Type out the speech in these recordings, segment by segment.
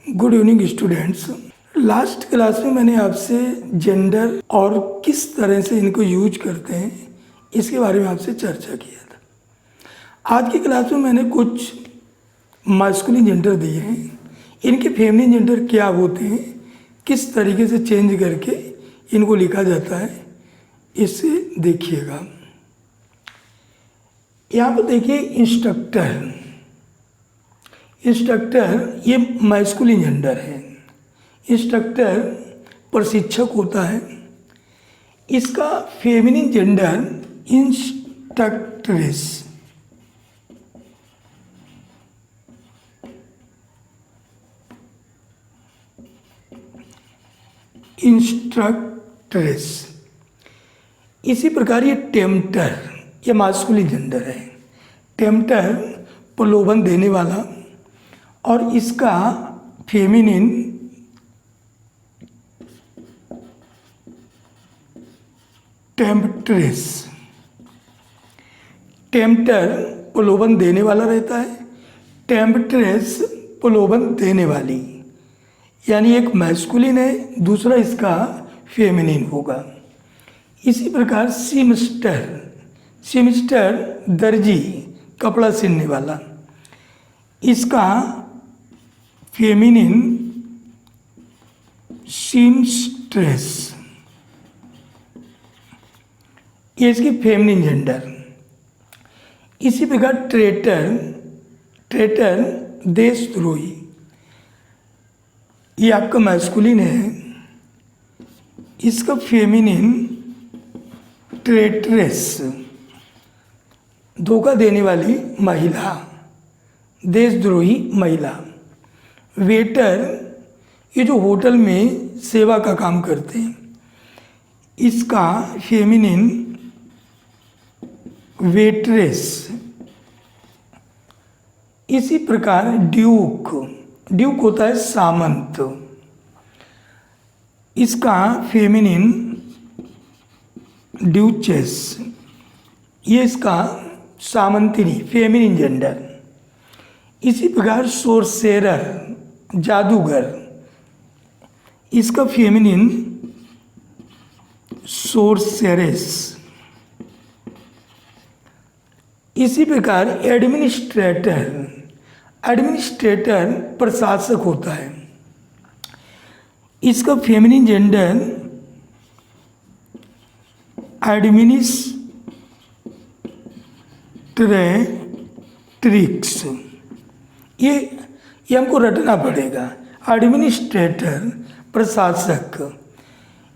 Good evening students. Last class में मैंने आपसे जेंडर और किस तरह से इनको यूज करते हैं इसके बारे में आपसे चर्चा किया था। आज की क्लास में मैंने कुछ मास्कुलिन जेंडर दिए हैं, इनके फेमिनिन जेंडर क्या होते हैं, किस तरीके से चेंज करके इनको लिखा जाता है, इससे देखिएगा। यहाँ पर देखिए इंस्ट्रक्टर ये मैस्कुलिन जेंडर है। इंस्ट्रक्टर प्रशिक्षक होता है। इसका फेमिनिन जेंडर इंस्ट्रक्ट्रेस। इसी प्रकार ये टेम्पटर, ये मास्कुलिन जेंडर है। टेम्पटर प्रलोभन देने वाला, और इसका फेमिनिन टेम्पट्रेस। टेम्पटर प्रलोभन देने वाला रहता है, टेम्पट्रेस प्रलोभन देने वाली, यानी एक मैस्कुलिन है, दूसरा इसका फेमिनिन होगा। इसी प्रकार सीमस्टर दर्जी, कपड़ा सिलने वाला, इसका फेमिनिन सीमस्ट्रेस, ये इसकी फेमिनिन जेंडर। इसी प्रकार ट्रेटर देशद्रोही, ये आपका मैस्कुलिन है, इसका फेमिनिन ट्रेट्रेस, धोखा देने वाली महिला, देशद्रोही महिला। वेटर, ये जो होटल में सेवा का काम करते हैं, इसका फेमिनिन वेट्रेस। इसी प्रकार ड्यूक होता है सामंत, इसका फेमिनिन ड्यूचेस, ये इसका सामंतिनी फेमिनिन जेंडर। इसी प्रकार सोरसेरर, जादूगर, इसका फेमिनिन सोरसेरेस। इसी प्रकार एडमिनिस्ट्रेटर प्रशासक होता है, इसका फेमिनिन जेंडर एडमिनिस्ट्रेट्रिक्स। ये हमको रटना पड़ेगा। एडमिनिस्ट्रेटर प्रशासक,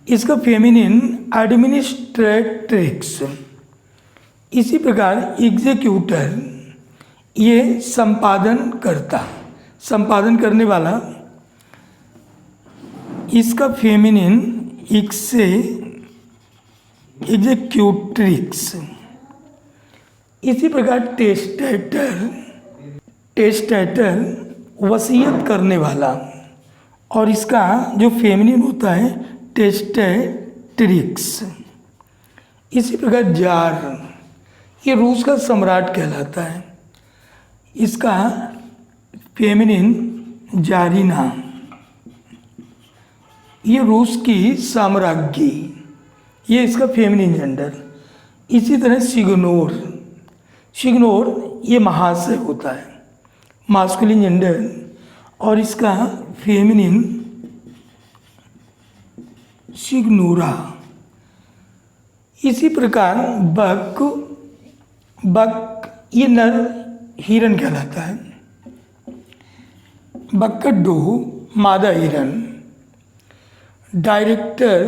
इसका फेमिनिन एडमिनिस्ट्रेट्रिक्स। इसी प्रकार एग्जीक्यूटर, ये संपादन करने वाला, इसका फेमिनिन एग्जीक्यूट्रिक्स। इसी प्रकार टेस्टेटर वसीयत करने वाला, और इसका जो फेमिनिन होता है टेस्टेट्रिक्स। इसी प्रकार जार, ये रूस का सम्राट कहलाता है, इसका फेमिनिन जारीना, ये रूस की साम्राज्ञी, ये इसका फेमिनिन जेंडर। इसी तरह सिग्नोर ये महाशय होता है, मास्कुलिन जेंडर, और इसका फेमिनिन सिग्नोरा। इसी प्रकार बक ये नर हिरन कहलाता है, बक्कडो मादा हिरन। डायरेक्टर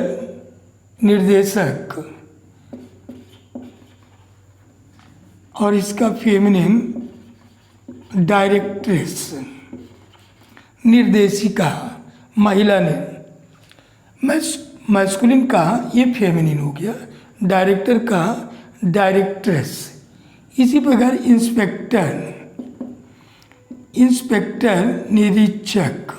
निर्देशक, और इसका फेमिनिन डायरेक्ट्रेस। निर्देशिका महिला ने, मैस्कुलिन का ये फेमिनिन हो गया, डायरेक्टर का डायरेक्ट्रेस। इसी प्रकार इंस्पेक्टर निरीक्षक,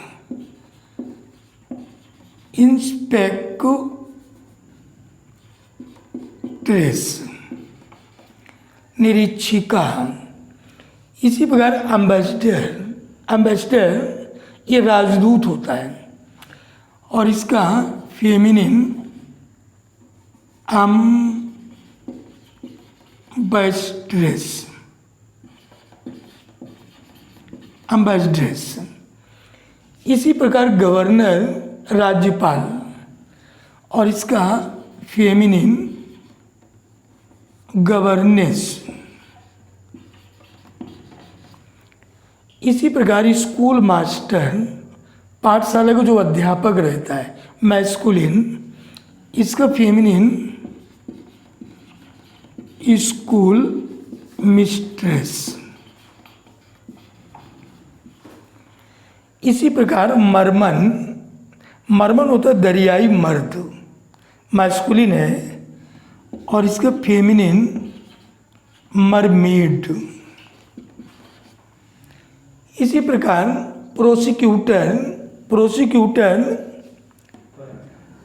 इंस्पेक्ट्रेस निरीक्षिका। इसी प्रकार एम्बेसडर ये राजदूत होता है, और इसका फेमिनिन एम्बेसड्रेस। इसी प्रकार गवर्नर राज्यपाल, और इसका फेमिनिन गवर्नेस। इसी प्रकार स्कूल मास्टर, पाठशाला का जो अध्यापक रहता है, मैस्कुलिन, इसका फेमिनिन स्कूल मिस्ट्रेस। इसी प्रकार मर्मन होता है दरियाई मर्द, मैस्कुलिन है, और इसका फेमिनिन मरमेड। इसी प्रकार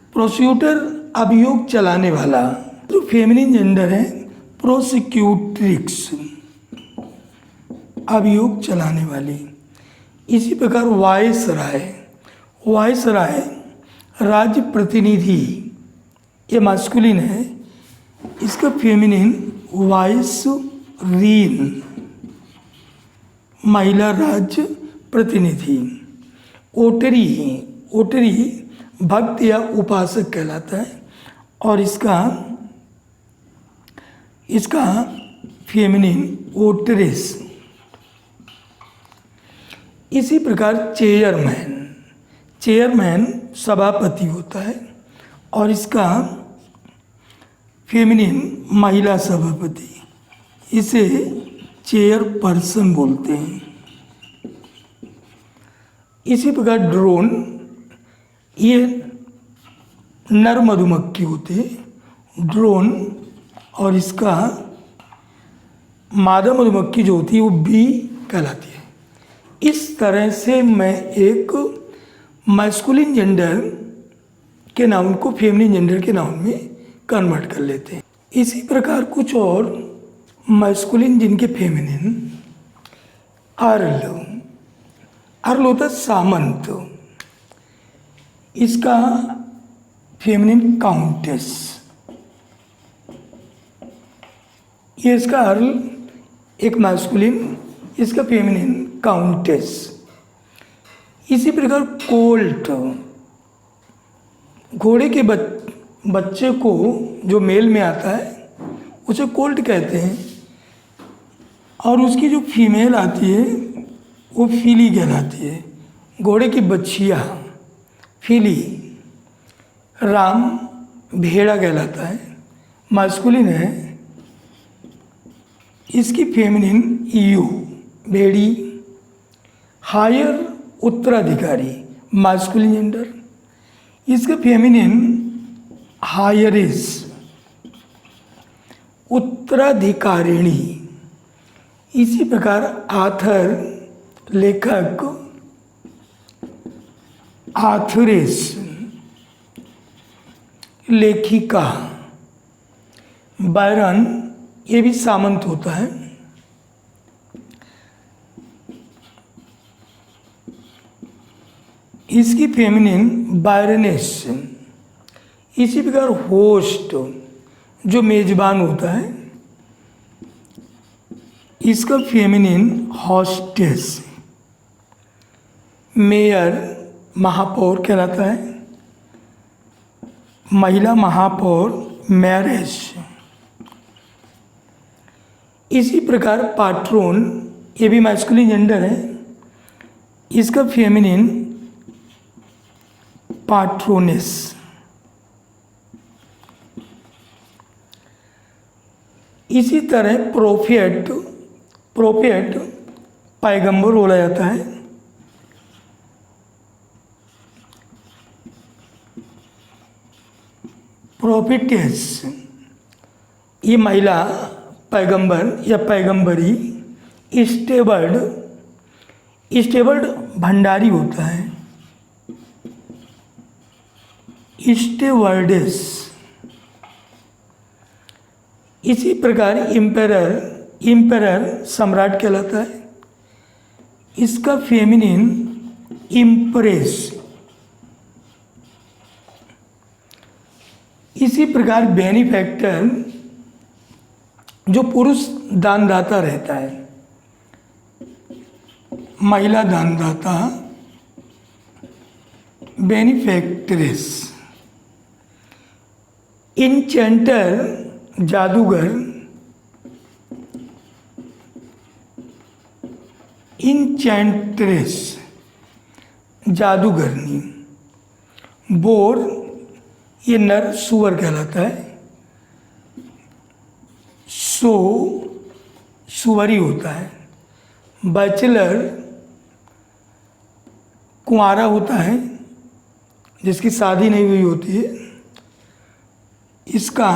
प्रोसिक्यूटर अभियोग चलाने वाला, जो फेमिनिन जेंडर है प्रोसिक्यूट्रिक्स, अभियोग चलाने वाली। इसी प्रकार वायसराय राज्य प्रतिनिधि, ये मास्कुलिन है, इसका फेमिनिन वाइसरीन, महिला राज्य प्रतिनिधि। ओटरी भक्त या उपासक कहलाता है, और इसका फेमिनिन ओटरेस। इसी प्रकार चेयरमैन सभापति होता है, और इसका फेमिनिन महिला सभापति, इसे चेयरपर्सन बोलते हैं। इसी प्रकार ड्रोन, ये नर मधुमक्खी होते हैं ड्रोन, और इसका मादा मधुमक्खी जो होती है वो बी कहलाती है। इस तरह से मैं एक मैस्कुलिन जेंडर के नाउन को फेमिनिन जेंडर के नाउन में कन्वर्ट कर लेते हैं। इसी प्रकार कुछ और मैस्कुलिन जिनके फेमिनिन, अर्ल होता है सामंत, इसका फेमिनिन काउंटेस। ये इसका अर्ल एक मैस्कुलिन, इसका फेमिनिन काउंटेस। इसी प्रकार कोल्ट, घोड़े के बच्चे को जो मेल में आता है उसे कोल्ट कहते हैं, और उसकी जो फीमेल आती है वो फिली कहलाती है। घोड़े की बच्चियाँ फिली। राम भेड़ा कहलाता है, मास्कुलिन है, इसकी फेमिनिन ईयू, भेड़ी। हायर उत्तराधिकारी, मास्कुलिन जेंडर, इसका फेमिनिन हायरिस, उत्तराधिकारिणी। इसी प्रकार आथर, लेखक, आथरेस, लेखिका। बायरन, ये भी सामंत होता है। इसकी फेमिनिन बायरनेस। इसी प्रकार होस्ट, जो मेजबान होता है, इसका फेमिनिन हॉस्टेस। मेयर, महापौर कहलाता है, महिला महापौर मैरेज। इसी प्रकार पाट्रोन, ये भी मैस्कुलिन जेंडर है, इसका फेमिनिन पाट्रोनेस। इसी तरह प्रोफेट पैगंबर बोला जाता है। प्रोफेटेस, ये महिला पैगंबर या पैगंबरी। स्टेबर्ड भंडारी होता है, स्टेवर्डेस। इसी प्रकार इम्पेरर सम्राट कहलाता है, इसका फेमिनिन इम्प्रेस। इसी प्रकार बेनिफैक्टर जो पुरुष दानदाता रहता है, महिला दानदाता बेनिफैक्ट्रेस। इंचेंटर जादूगर, इंचेंट्रेस जादूगरनी। बोर ये नर सुअर कहलाता है, सो सुअरी होता है। बैचलर कुंवारा होता है जिसकी शादी नहीं हुई होती है। इसका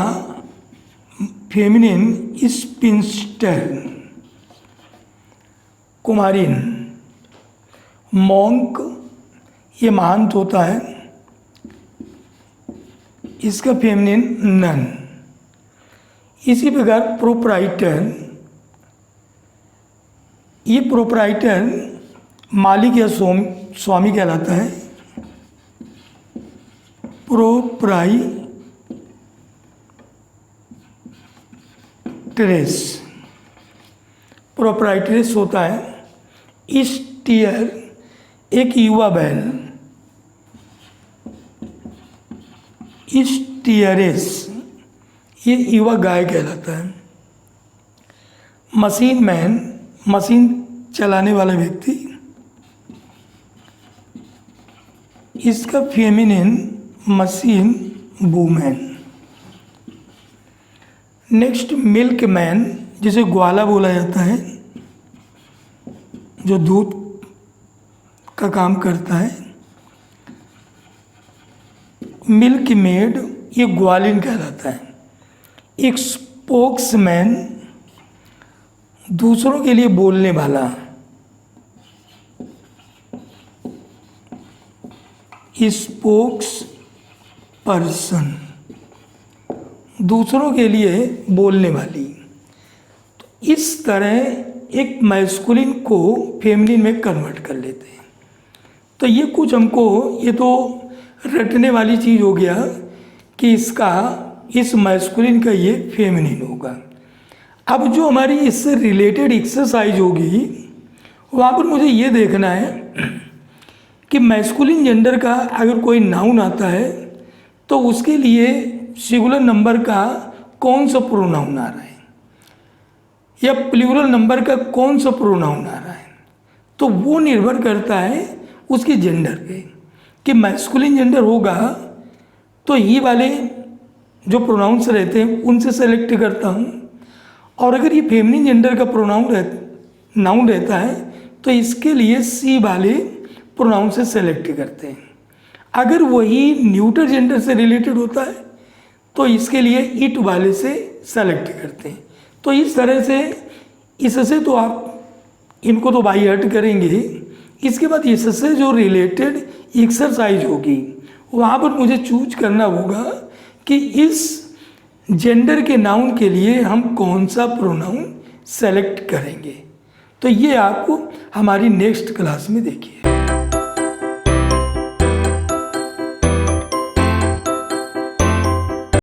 फेमिनिन स्पिंस्टर कुमारीन। मॉन्क ये महंत होता है, इसका फेमिनिन नन। इसी प्रकार प्रोप्राइटर, ये प्रोप्राइटर मालिक या स्वामी कहलाता है। प्रोप्राइटरेस होता है। स्टीयर एक युवा बैल, स्टीयरेस ये युवा गाय कहलाता है। मशीन मैन मशीन चलाने वाला व्यक्ति, इसका feminine machine women. Next milk man जिसे ग्वाला बोला जाता है, जो दूध का काम करता है। मिल्क मेड ये ग्वालिन कहलाता है। एक स्पोक्समैन दूसरों के लिए बोलने वाला, स्पोक्स पर्सन दूसरों के लिए बोलने वाली। तो इस तरह एक मैस्कुलिन को फेमिनिन में कन्वर्ट कर लेते हैं। तो ये कुछ हमको, ये तो रटने वाली चीज़ हो गया कि इसका इस मैस्कुलिन का ये फेमिनिन होगा। अब जो हमारी इससे रिलेटेड एक्सरसाइज होगी वहाँ पर मुझे ये देखना है कि मैस्कुलिन जेंडर का अगर कोई नाउन आता है तो उसके लिए सिंगुलर नंबर का कौन सा प्रोनाउन आ रहा है या प्लूरल नंबर का कौन सा प्रोनाउन आ रहा है। तो वो निर्भर करता है उसके जेंडर पे कि मैस्कुलिन जेंडर होगा तो ये वाले जो प्रोनाउंस रहते हैं उनसे सेलेक्ट करता हूँ, और अगर ये फेमिनिन जेंडर का नाउन रहता है तो इसके लिए सी वाले प्रोनाउन से सेलेक्ट करते हैं। अगर वही न्यूटर जेंडर से रिलेटेड होता है तो इसके लिए इट वाले से सेलेक्ट करते हैं। तो इस तरह से इससे तो आप इनको तो बाई हर्ट करेंगे। इसके बाद इससे जो रिलेटेड एक्सरसाइज होगी वहाँ पर मुझे चूज करना होगा कि इस जेंडर के नाउन के लिए हम कौन सा प्रोनाउन सेलेक्ट करेंगे। तो ये आपको हमारी नेक्स्ट क्लास में देखिए।